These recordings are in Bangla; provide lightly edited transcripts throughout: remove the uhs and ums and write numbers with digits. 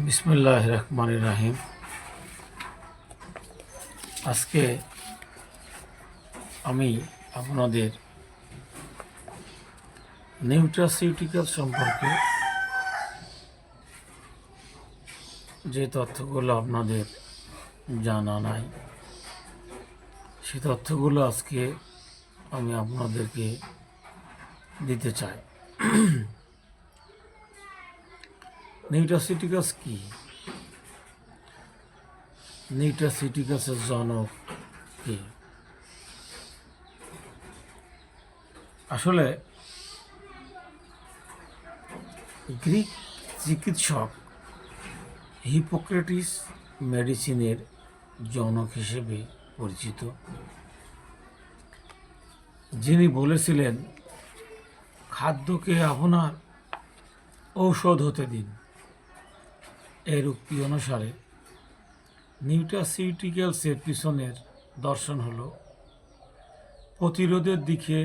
বিসমিল্লাহির রহমানির রহিম। আজকে আমি আপনাদের নিউট্রাসিউটিক্যাল সম্পর্কে যে তথ্যগুলো আপনাদের জানা নাই, সে তথ্যগুলো আজকে আমি আপনাদেরকে দিতে চাই। নিউট্রাসিউটিক্যালস কি? নিউট্রাসিউটিক্যালসের জনক কে? আসলে গ্রিক চিকিৎসক হিপোক্রেটিস মেডিসিনের জনক হিসেবে পরিচিত, যিনি বলেছিলেন, খাদ্যকে আপনার ঔষধ হতে দিন। এর উক্তি অনুসারে নিউট্রাসিউটিক্যালসের পিছনের দর্শন হল প্রতিরোধের দিকে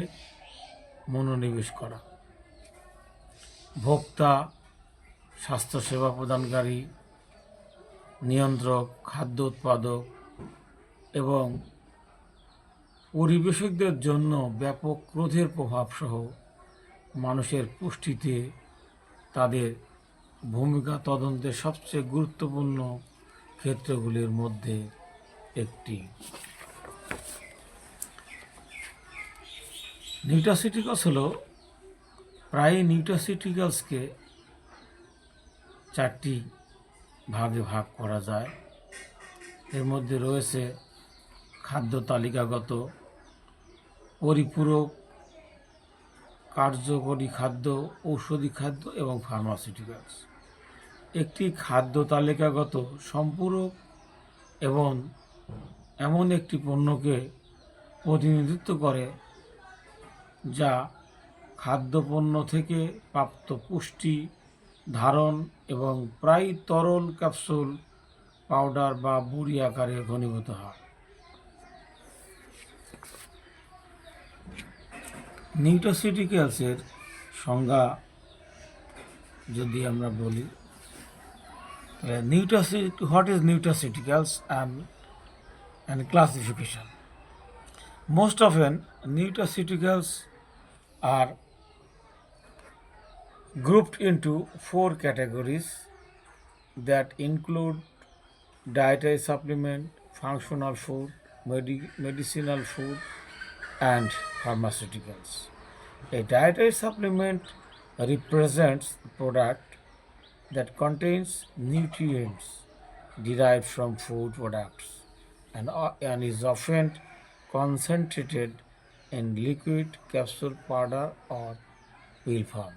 মনোনিবেশ করা। ভোক্তা, স্বাস্থ্যসেবা প্রদানকারী, নিয়ন্ত্রক, খাদ্য উৎপাদক এবং পরিবেশকদের জন্য ব্যাপক ক্রোধের প্রভাবসহ মানুষের পুষ্টিতে তাদের ভূমিকা তদন্তের সবচেয়ে গুরুত্বপূর্ণ ক্ষেত্রগুলির মধ্যে একটি। নিউট্রাসিউটিক্যালস হলো, প্রায় নিউট্রাসিউটিক্যালসকে চারটি ভাগে ভাগ করা যায়। এর মধ্যে রয়েছে খাদ্য তালিকাগত, পরিপূরক, কার্যকরী খাদ্য, ঔষধি খাদ্য এবং ফার্মাসিউটিক্যালস। একটি খাদ্য তালিকাগত সম্পূরক এবং এমন একটি পণ্যকে প্রতিনিধিত্ব করে যা খাদ্যপণ্য থেকে প্রাপ্ত পুষ্টি, ধারণ এবং প্রায় তরল ক্যাপসুল, পাউডার বা বড়ি আকারে ঘনীভূত হয়। নিউট্রাসিউটিক্যালসের সংজ্ঞা যদি আমরা বলি, what is nutraceuticals and classification? Most often, nutraceuticals are grouped into 4 categories that include dietary supplement, functional food, medicinal food, and pharmaceuticals. A dietary supplement represents a product that contains nutrients derived from food products and is often concentrated in liquid, capsule, powder, or pill form.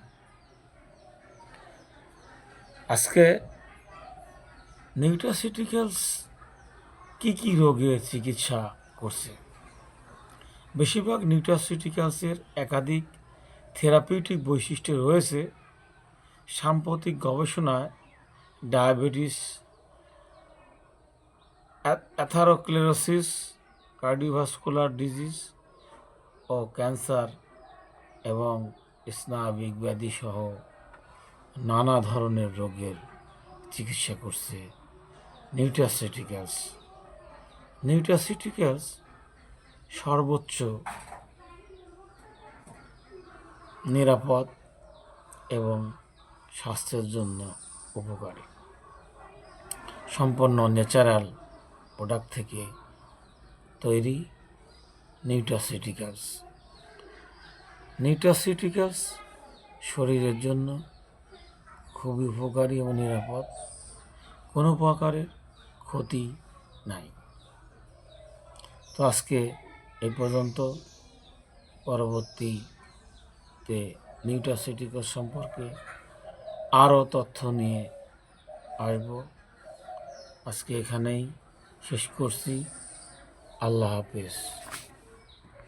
আজকে নিউট্রাসিউটিক্যালস কি রোগের চিকিৎসা করছে? বেশিরভাগ নিউট্রাসিউটিক্যালসের একাধিক থেরাপিউটিক বৈশিষ্ট্য রয়েছে। সাম্প্রতিক গবেষণায় ডায়াবেটিস, অ্যাথারোস্ক্লেরোসিস, কার্ডিওভাস্কুলার ডিজিজ ও ক্যান্সার এবং স্নায়বিক ব্যাধি সহ নানা ধরনের রোগের চিকিৎসা করছে নিউট্রাসিউটিক্যালস। নিউট্রাসিউটিক্যালস সর্বোচ্চ নিরাপদ এবং স্বাস্থ্যের জন্য উপকারী, সম্পূর্ণ ন্যাচারাল প্রোডাক্ট থেকে তৈরি নিউট্রাসিউটিক্যালস। নিউট্রাসিউটিক্যালস শরীরের জন্য খুবই উপকারী এবং নিরাপদ, কোনো প্রকারের ক্ষতি নাই। তো আজকে এই পর্যন্ত। পরবর্তীতে নিউট্রাসিউটিক্যালস সম্পর্কে আরও তথ্য নিয়ে আসব। আজকে এখানেই শেষ করছি। আল্লাহ হাফেজ।